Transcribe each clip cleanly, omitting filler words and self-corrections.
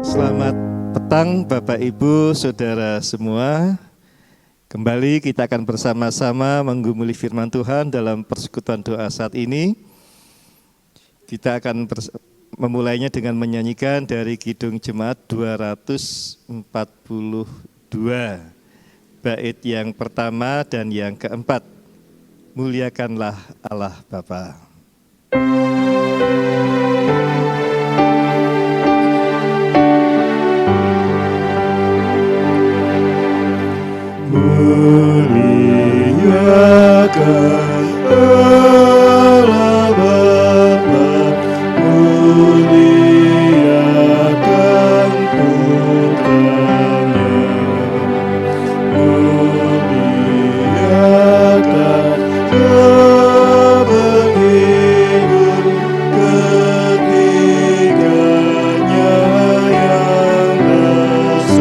Selamat petang Bapak Ibu Saudara semua. Kembali kita akan bersama-sama menggumuli firman Tuhan dalam persekutuan doa saat ini. Kita akan memulainya dengan menyanyikan dari Kidung Jemaat 242, bait yang pertama dan yang keempat. Muliakanlah Allah Bapa. Muliakan Allah Bapa, muliakan Putranya, muliakan kepengingan ketiganya yang esa.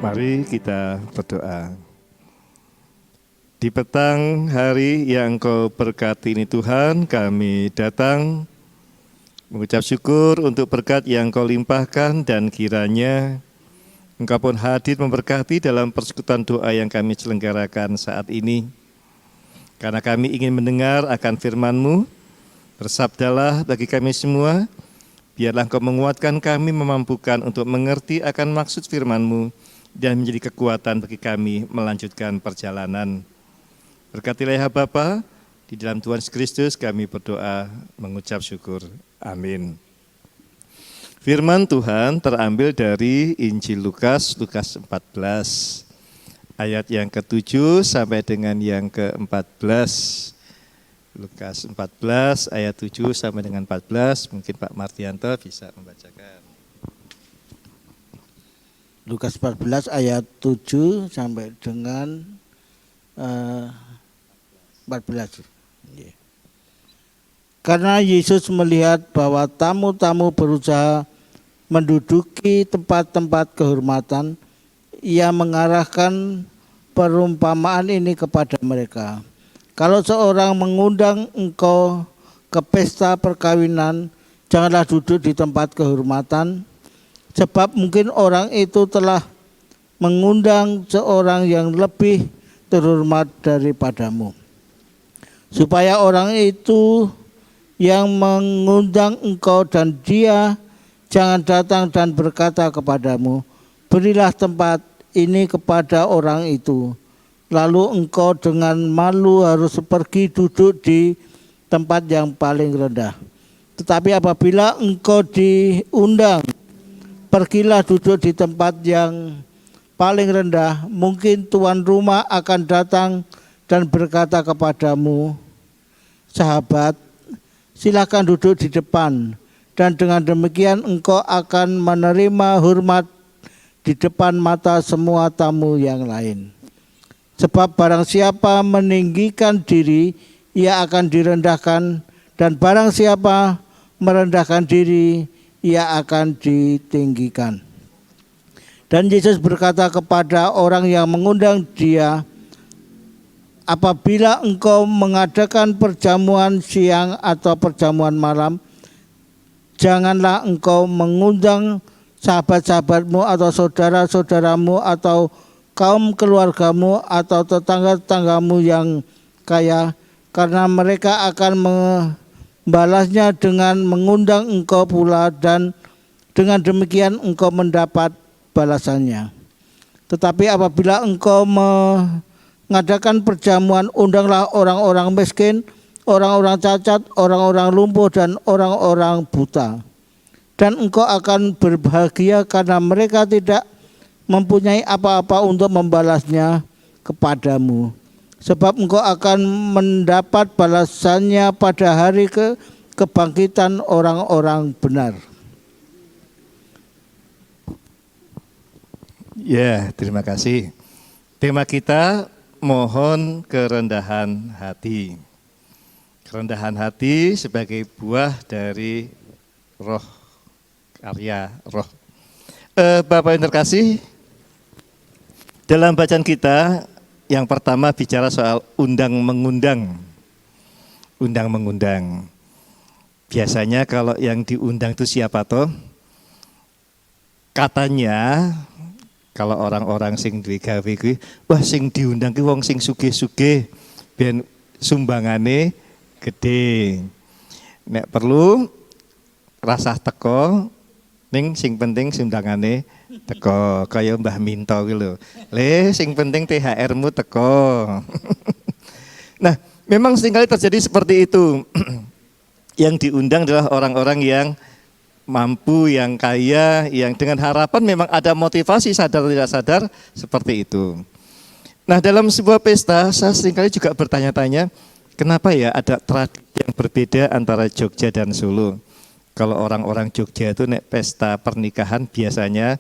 Mari kita berdoa. Di petang hari yang Engkau berkati ini Tuhan, kami datang mengucap syukur untuk berkat yang Engkau limpahkan dan kiranya Engkau pun hadir memberkati dalam persekutuan doa yang kami selenggarakan saat ini. Karena kami ingin mendengar akan firman-Mu, bersabdalah bagi kami semua, biarlah Engkau menguatkan kami, memampukan untuk mengerti akan maksud firman-Mu, dan menjadi kekuatan bagi kami melanjutkan perjalanan. Berkatilah ya Bapa, di dalam Tuhan Yesus Kristus kami berdoa mengucap syukur. Amin. Firman Tuhan terambil dari Injil Lukas 14, ayat yang ke-7 sampai dengan yang ke-14. Lukas 14 ayat 7 sampai dengan 14, mungkin Pak Martianto bisa membacakan. Lukas 14 ayat 7 sampai dengan 14. Karena Yesus melihat bahwa tamu-tamu berusaha menduduki tempat-tempat kehormatan, Ia mengarahkan perumpamaan ini kepada mereka. Kalau seorang mengundang engkau ke pesta perkawinan, janganlah duduk di tempat kehormatan, sebab mungkin orang itu telah mengundang seorang yang lebih terhormat daripadamu. Supaya orang itu yang mengundang engkau dan dia jangan datang dan berkata kepadamu, berilah tempat ini kepada orang itu. Lalu engkau dengan malu harus pergi duduk di tempat yang paling rendah. Tetapi apabila engkau diundang, pergilah duduk di tempat yang paling rendah. Mungkin tuan rumah akan datang dan berkata kepadamu, sahabat, silakan duduk di depan. Dan dengan demikian engkau akan menerima hormat di depan mata semua tamu yang lain. Sebab barang siapa meninggikan diri, ia akan direndahkan. Dan barang siapa merendahkan diri, ia akan ditinggikan. Dan Yesus berkata kepada orang yang mengundang dia, apabila engkau mengadakan perjamuan siang atau perjamuan malam, janganlah engkau mengundang sahabat-sahabatmu atau saudara-saudaramu atau kaum keluargamu atau tetangga-tetanggamu yang kaya, karena mereka akan membalasnya dengan mengundang engkau pula, dan dengan demikian engkau mendapat balasannya. Tetapi apabila engkau mengadakan perjamuan, undanglah orang-orang miskin, orang-orang cacat, orang-orang lumpuh, dan orang-orang buta. Dan engkau akan berbahagia karena mereka tidak mempunyai apa-apa untuk membalasnya kepadamu. Sebab engkau akan mendapat balasannya pada hari kebangkitan orang-orang benar. Ya, terima kasih. Tema kita mohon kerendahan hati. Kerendahan hati sebagai buah dari roh, karya roh. Bapak yang terkasih, dalam bacaan kita yang pertama bicara soal undang-mengundang. Undang-mengundang. Biasanya kalau yang diundang itu siapa toh? Katanya kalau orang-orang sing duwe gawe kuwi, wah sing diundang ki wong sing sugih-sugih ben sumbangane gede. Nek perlu rasah teko ning sing penting sundangane teko, kaya Mbah Minto kuwi lho. Le sing penting THR-mu teko. Nah, memang seringkali terjadi seperti itu. Yang diundang adalah orang-orang yang mampu, yang kaya, yang dengan harapan memang ada motivasi sadar tidak sadar seperti itu. Nah, dalam sebuah pesta saya seringkali juga bertanya-tanya, kenapa ya ada tradisi yang berbeda antara Jogja dan Solo. Kalau orang-orang Jogja itu nek pesta pernikahan biasanya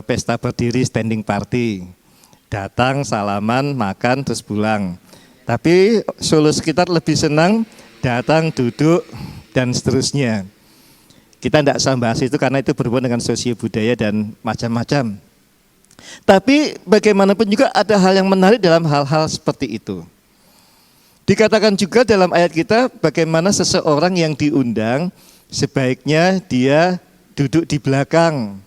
pesta berdiri standing party. Datang, salaman, makan, terus pulang. Tapi Solo sekitar lebih senang datang, duduk, dan seterusnya. Kita tidak usah bahas itu karena itu berhubungan dengan sosio budaya dan macam-macam. Tapi bagaimanapun juga ada hal yang menarik dalam hal-hal seperti itu. Dikatakan juga dalam ayat kita bagaimana seseorang yang diundang sebaiknya dia duduk di belakang.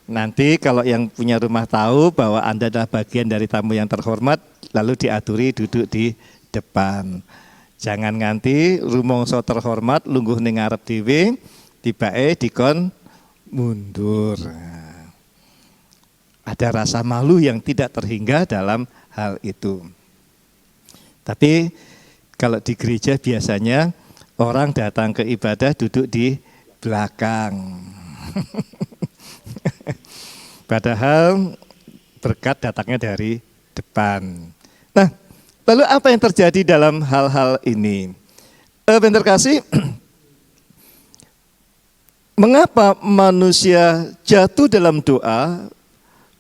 Nanti kalau yang punya rumah tahu bahwa Anda adalah bagian dari tamu yang terhormat, lalu diaturi duduk di depan. Jangan nganti rumangsa terhormat lungguh ning ngarep dhewe, tibake dikon mundur. Ada rasa malu yang tidak terhingga dalam hal itu. Tapi kalau di gereja biasanya orang datang ke ibadah duduk di belakang. Padahal berkat datangnya dari depan. Nah, lalu apa yang terjadi dalam hal-hal ini? Bentar kasih, mengapa manusia jatuh dalam doa?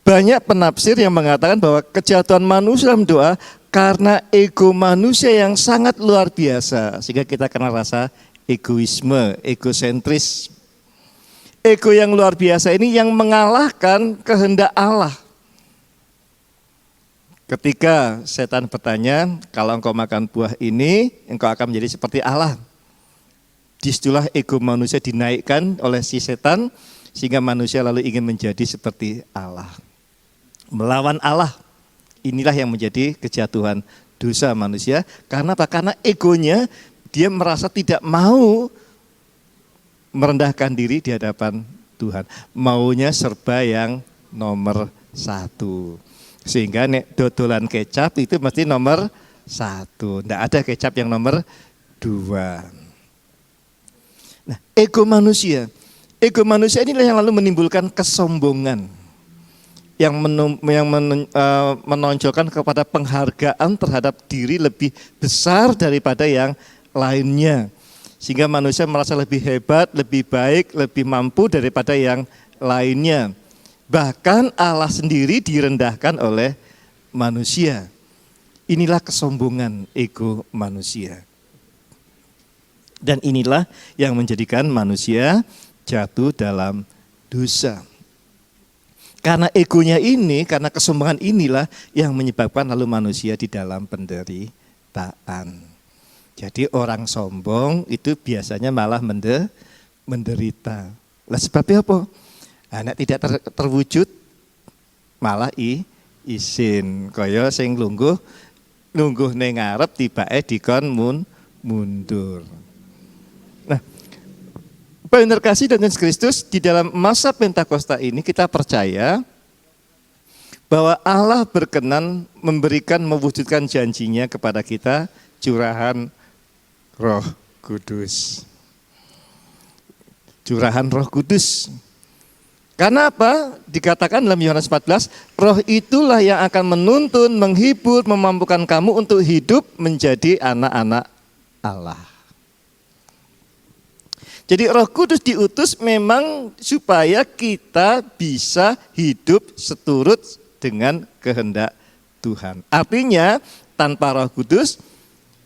Banyak penafsir yang mengatakan bahwa kejatuhan manusia dalam doa karena ego manusia yang sangat luar biasa. Sehingga kita kenal rasa egoisme, egosentris. Ego yang luar biasa ini yang mengalahkan kehendak Allah. Ketika setan bertanya, kalau engkau makan buah ini, engkau akan menjadi seperti Allah. Disitulah ego manusia dinaikkan oleh si setan, sehingga manusia lalu ingin menjadi seperti Allah. Melawan Allah, inilah yang menjadi kejatuhan dosa manusia. Karena apa? Karena egonya, dia merasa tidak mau merendahkan diri di hadapan Tuhan. Maunya serba yang nomor satu. Sehingga nek dodolan kecap itu mesti nomor satu. Tidak ada kecap yang nomor dua. Nah, ego manusia inilah yang lalu menimbulkan kesombongan. Yang menonjolkan kepada penghargaan terhadap diri lebih besar daripada yang lainnya. Sehingga manusia merasa lebih hebat, lebih baik, lebih mampu daripada yang lainnya. Bahkan Allah sendiri direndahkan oleh manusia. Inilah kesombongan ego manusia. Dan inilah yang menjadikan manusia jatuh dalam dosa. Karena egonya ini, karena kesombongan inilah yang menyebabkan lalu manusia di dalam penderitaan. Jadi orang sombong itu biasanya malah menderita. Lah sebabnya apa? Anak tidak terwujud malah isin kaya sing lungguh ning ngarep tibake dikon mundur. Nah, benar kasih dan Yesus Kristus di dalam masa Pentakosta ini kita percaya bahwa Allah berkenan memberikan mewujudkan janjinya kepada kita curahan Roh Kudus. Curahan Roh Kudus. Karena apa? Dikatakan dalam Yohanes 14, roh itulah yang akan menuntun, menghibur, memampukan kamu untuk hidup menjadi anak-anak Allah. Jadi Roh Kudus diutus memang supaya kita bisa hidup seturut dengan kehendak Tuhan. Artinya tanpa Roh Kudus,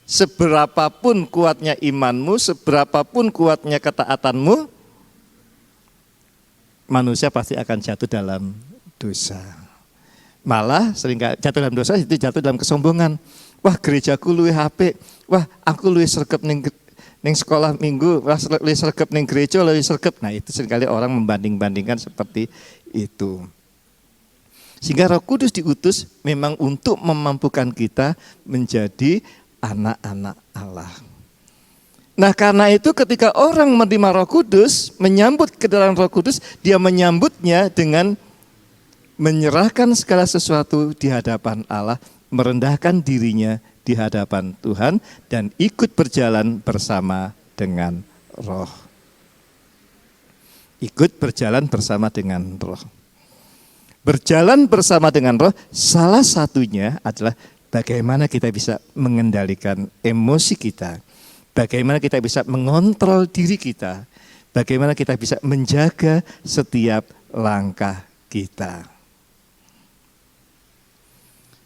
seberapapun kuatnya imanmu, seberapapun kuatnya ketaatanmu, manusia pasti akan jatuh dalam dosa. Malah sering jatuh dalam dosa itu jatuh dalam kesombongan. Wah, gerejaku luwih apik. Wah, aku luwih sregep ning sekolah minggu, wah luwih sregep ning gereja, luwih sregep. Nah, itu seringkali orang membanding-bandingkan seperti itu. Sehingga Roh Kudus diutus memang untuk memampukan kita menjadi anak-anak Allah. Nah, karena itu ketika orang menerima Roh Kudus, menyambut kedatangan Roh Kudus, dia menyambutnya dengan menyerahkan segala sesuatu di hadapan Allah, merendahkan dirinya di hadapan Tuhan, dan ikut berjalan bersama dengan Roh. Ikut berjalan bersama dengan Roh. Berjalan bersama dengan Roh, salah satunya adalah bagaimana kita bisa mengendalikan emosi kita. Bagaimana kita bisa mengontrol diri kita, bagaimana kita bisa menjaga setiap langkah kita.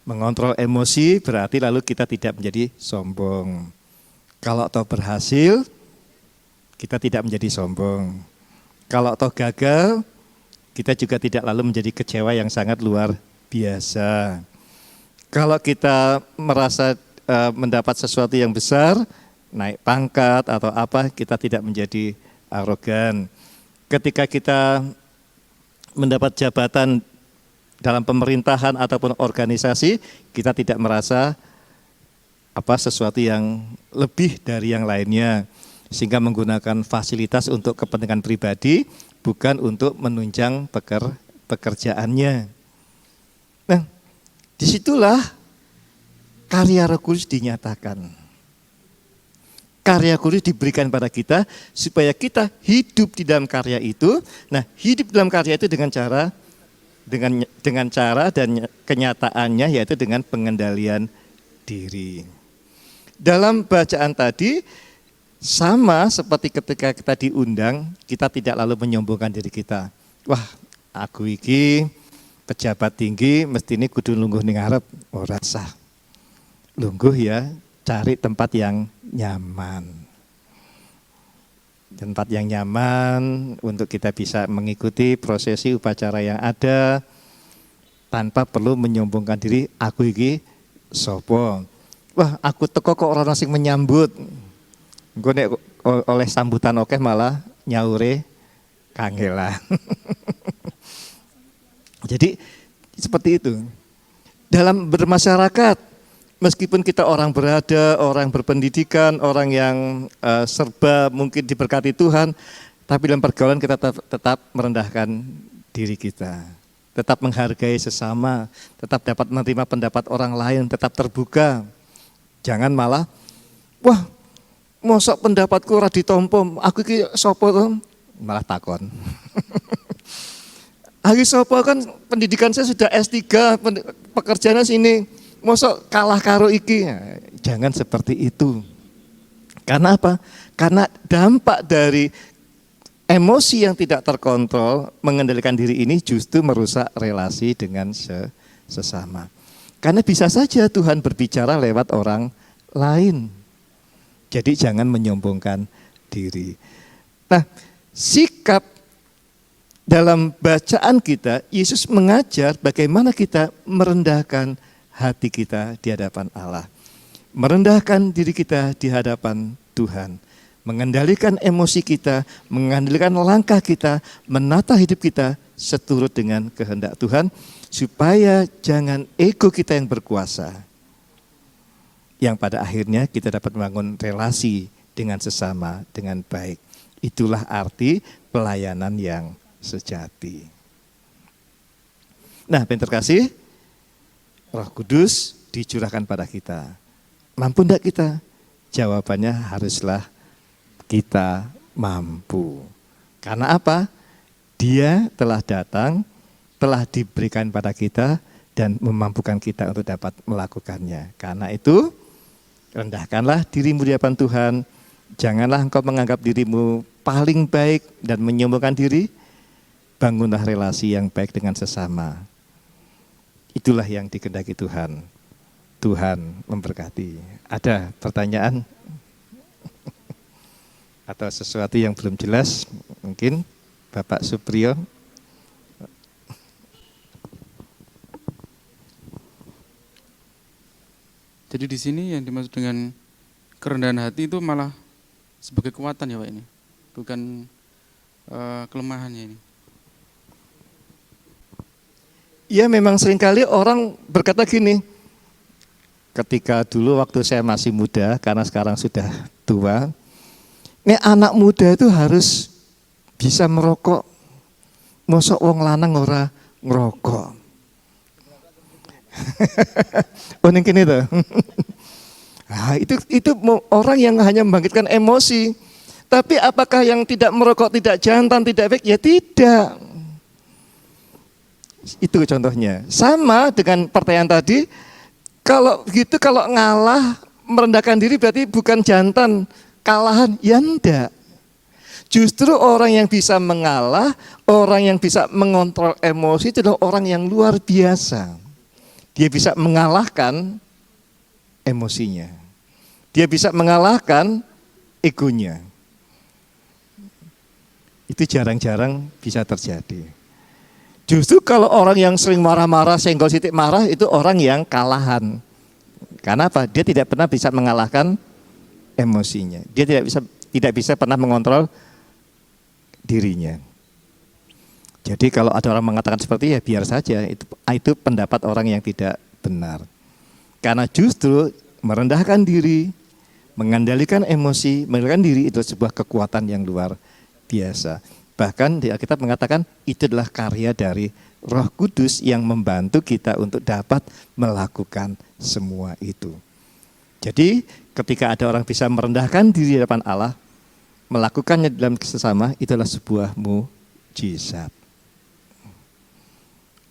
Mengontrol emosi berarti lalu kita tidak menjadi sombong. Kalau toh berhasil, kita tidak menjadi sombong. Kalau toh gagal, kita juga tidak lalu menjadi kecewa yang sangat luar biasa. Kalau kita merasa mendapat sesuatu yang besar, naik pangkat atau apa, kita tidak menjadi arogan. Ketika kita mendapat jabatan dalam pemerintahan ataupun organisasi, kita tidak merasa sesuatu yang lebih dari yang lainnya, sehingga menggunakan fasilitas untuk kepentingan pribadi, bukan untuk menunjang pekerjaannya. Nah, disitulah karya Roh Kudus dinyatakan. Karya Kudus diberikan pada kita supaya kita hidup di dalam karya itu. Nah, hidup dalam karya itu dengan cara dan kenyataannya yaitu dengan pengendalian diri. Dalam bacaan tadi sama seperti ketika kita diundang, kita tidak lalu menyombongkan diri kita. Wah, aku iki pejabat tinggi, mesti ini kudu lungguh ning ngarep, ora sah. Lungguh ya, cari tempat yang nyaman. Tempat yang nyaman untuk kita bisa mengikuti prosesi upacara yang ada tanpa perlu menyombongkan diri, aku iki sopo. Wah, aku teko kok orang asing menyambut. Engko nek oleh sambutan oke malah nyaure kangelan. Jadi seperti itu. Dalam bermasyarakat, meskipun kita orang berada, orang berpendidikan, orang yang serba mungkin diberkati Tuhan, tapi dalam pergaulan kita tetap merendahkan diri kita. Tetap menghargai sesama, tetap dapat menerima pendapat orang lain, tetap terbuka. Jangan malah, wah, mosok pendapatku ora ditompo, aku iki sapa to? Malah takon. Aku sapa kan pendidikan saya sudah S3, pekerjaannya sini. Mosok kalah karo iki, jangan seperti itu. Karena apa? Karena dampak dari emosi yang tidak terkontrol, mengendalikan diri ini justru merusak relasi dengan sesama. Karena bisa saja Tuhan berbicara lewat orang lain. Jadi jangan menyombongkan diri. Nah, sikap dalam bacaan kita, Yesus mengajar bagaimana kita merendahkan hati kita di hadapan Allah. Merendahkan diri kita di hadapan Tuhan. Mengendalikan emosi kita, mengendalikan langkah kita, menata hidup kita seturut dengan kehendak Tuhan. supaya jangan ego kita yang berkuasa. Yang pada akhirnya kita dapat membangun relasi dengan sesama dengan baik. Itulah arti pelayanan yang sejati. Nah, yang terkasih, Roh Kudus dicurahkan pada kita. Mampu enggak kita? Jawabannya haruslah kita mampu. Karena apa? Dia telah datang, telah diberikan pada kita dan memampukan kita untuk dapat melakukannya. Karena itu, rendahkanlah dirimu di hadapan Tuhan. Janganlah engkau menganggap dirimu paling baik dan menyombongkan diri. Bangunlah relasi yang baik dengan sesama. Itulah yang dikehendaki Tuhan. Tuhan memberkati. Ada pertanyaan? Atau sesuatu yang belum jelas? Mungkin Bapak Supriyo. Jadi di sini yang dimaksud dengan kerendahan hati itu malah sebagai kekuatan ya Pak ini, bukan kelemahannya ini. Ya memang seringkali orang berkata gini, ketika dulu waktu saya masih muda, karena sekarang sudah tua, ini anak muda itu harus bisa merokok, mosok wong lanang ora ngerokok. Oh mungkin itu. Nah, itu orang yang hanya membangkitkan emosi. Tapi apakah yang tidak merokok tidak jantan, tidak baik? Ya tidak. Itu contohnya. Sama dengan pertanyaan tadi, kalau gitu kalau ngalah merendahkan diri berarti bukan jantan, kalahan, ya enggak. Justru orang yang bisa mengalah, orang yang bisa mengontrol emosi itu adalah orang yang luar biasa. Dia bisa mengalahkan emosinya. Dia bisa mengalahkan egonya. Itu jarang-jarang bisa terjadi. Justru kalau orang yang sering marah-marah, senggol sitik marah, itu orang yang kalahan. Karena apa? Dia tidak pernah bisa mengalahkan emosinya. Dia tidak bisa pernah mengontrol dirinya. Jadi kalau ada orang mengatakan seperti ya biar saja, itu pendapat orang yang tidak benar. Karena justru merendahkan diri, mengendalikan emosi, mengendalikan diri itu sebuah kekuatan yang luar biasa. Bahkan di Alkitab mengatakan itu adalah karya dari Roh Kudus yang membantu kita untuk dapat melakukan semua itu. Jadi ketika ada orang bisa merendahkan diri di hadapan Allah, melakukannya dalam sesama, itulah sebuah mukjizat.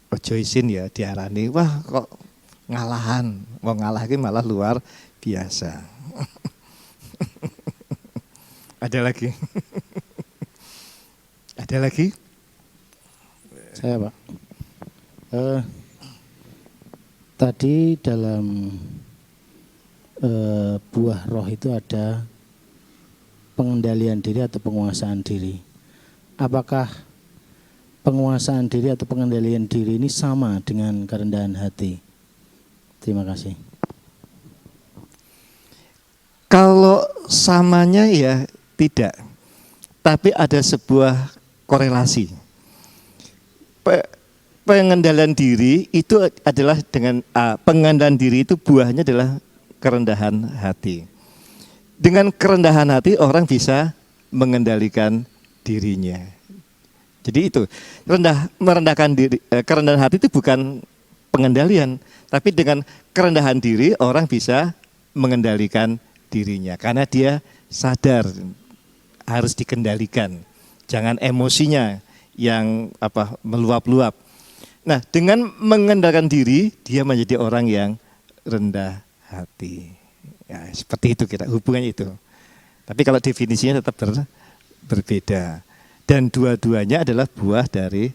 Ojo isin ya diarani, wah kok ngalahan, mau ngalah ini malah luar biasa. Ada lagi? Ada lagi? Saya Pak. Tadi dalam buah roh itu ada pengendalian diri atau penguasaan diri. Apakah penguasaan diri atau pengendalian diri ini sama dengan kerendahan hati? Terima kasih. Kalau samanya ya tidak, tapi ada sebuah korelasi. Pengendalian diri itu adalah dengan pengendalian diri itu buahnya adalah kerendahan hati. Dengan kerendahan hati orang bisa mengendalikan dirinya. Jadi itu merendahkan diri, kerendahan hati itu bukan pengendalian, tapi dengan kerendahan diri orang bisa mengendalikan dirinya karena dia sadar harus dikendalikan. Jangan emosinya yang meluap-luap. Nah, dengan mengendalikan diri dia menjadi orang yang rendah hati. Ya, seperti itu kita hubungannya itu. Tapi kalau definisinya tetap berbeda. Dan dua-duanya adalah buah dari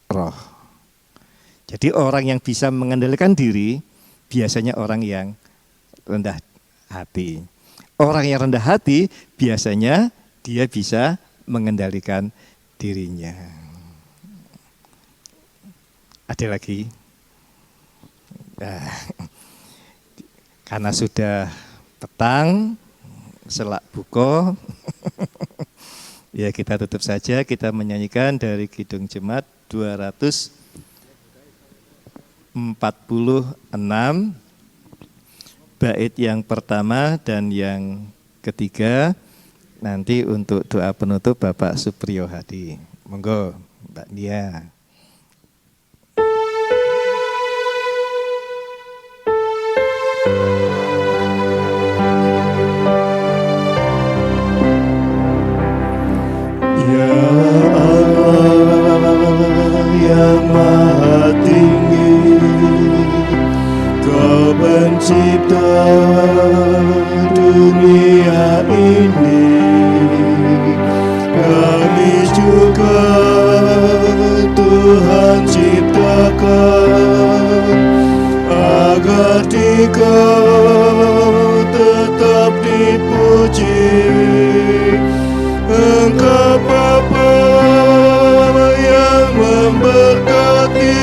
roh. Jadi orang yang bisa mengendalikan diri biasanya orang yang rendah hati. Orang yang rendah hati biasanya dia bisa mengendalikan dirinya. Ada lagi? Nah, karena sudah petang, selak buko, ya kita tutup saja, kita menyanyikan dari Kidung Jemaat 200. bait yang pertama dan yang ketiga. Nanti untuk doa penutup Bapak Supriyo Hadi. Monggo Mbak Nia. Ya Allah yang Maha Tinggi, Kau pencipta dunia ini, kami juga Tuhan ciptakan agar Dikau tetap dipuji. Engkau Bapa yang memberkati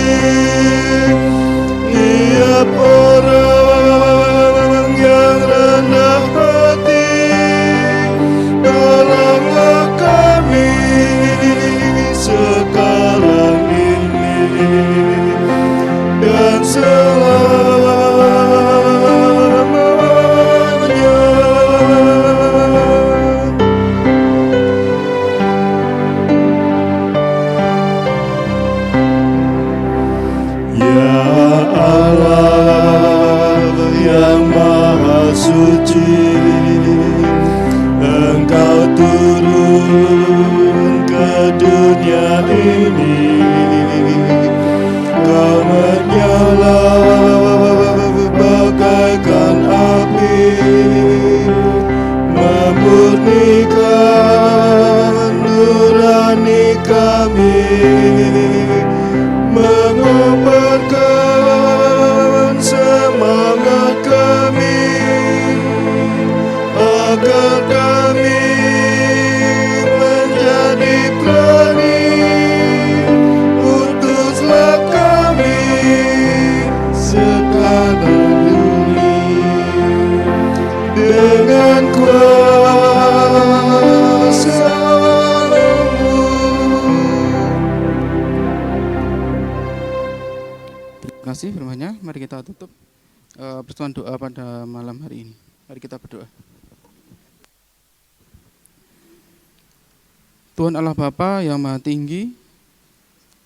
tiap orang yang rendah hati. Tolonglah kami sekarang ini dan selamanya. Ya Allah yang Maha Suci, Engkau turun ke dunia ini, Kau menyala bagaikan api, memurnikan nurani kami, mengobarkan semangat kami, agar kami menjadi berani. Utuslah kami sekarang ini dengan kuasa-Mu. Terima kasih firman-Nya. Mari kita tutup pertemuan doa pada malam hari ini. Mari kita berdoa. Tuhan Allah Bapa yang Maha Tinggi,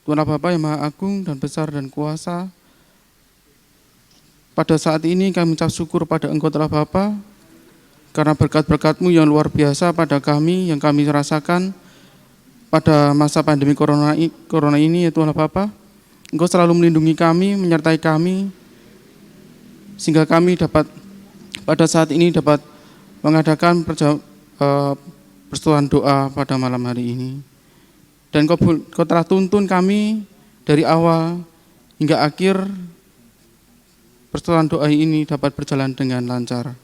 Tuhan Allah Bapa yang Maha Agung dan besar dan kuasa, pada saat ini kami mengucap syukur pada Engkau telah Bapa, karena berkat-berkat-Mu yang luar biasa pada kami, yang kami rasakan pada masa pandemi corona ini, ya Tuhan Allah Bapa. Engkau selalu melindungi kami, menyertai kami, sehingga kami dapat pada saat ini dapat mengadakan persetujuan doa pada malam hari ini. Dan Kau telah tuntun kami dari awal hingga akhir persetujuan doa ini dapat berjalan dengan lancar.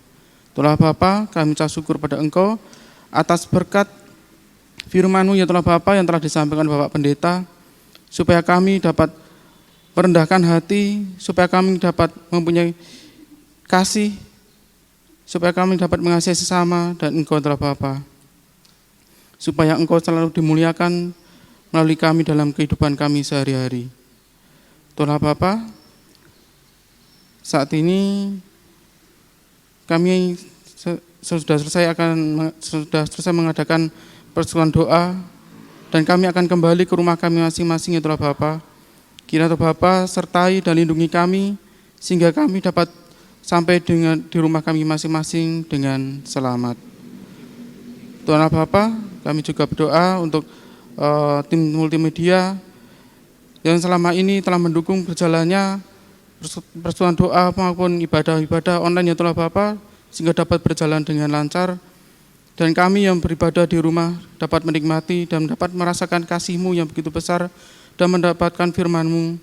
Tuhan Bapa, kami ucap syukur pada Engkau atas berkat firman-Mu ya Tuhan Bapa yang telah disampaikan Bapak Pendeta, supaya kami dapat merendahkan hati, supaya kami dapat mempunyai kasih, supaya kami dapat mengasihi sesama dan Engkau telah Bapa, supaya Engkau selalu dimuliakan melalui kami dalam kehidupan kami sehari-hari. Tuhan Bapa, saat ini kami sudah selesai mengadakan persetujuan doa, dan kami akan kembali ke rumah kami masing-masing ya Tuhan Bapa. Kiranya Tuhan Bapa sertai dan lindungi kami, sehingga kami dapat sampai di rumah kami masing-masing dengan selamat. Tuhan Allah Bapa, kami juga berdoa untuk tim multimedia yang selama ini telah mendukung berjalannya persetujuan doa maupun ibadah-ibadah online ya Tuhan Bapa, sehingga dapat berjalan dengan lancar. Dan kami yang beribadah di rumah dapat menikmati dan dapat merasakan kasih-Mu yang begitu besar, dan mendapatkan firman-Mu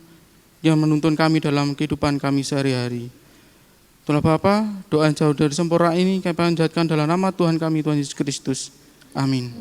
yang menuntun kami dalam kehidupan kami sehari-hari. Tuhan Bapa, doa yang jauh dari sempurna ini kami panjatkan dalam nama Tuhan kami, Tuhan Yesus Kristus. Amin.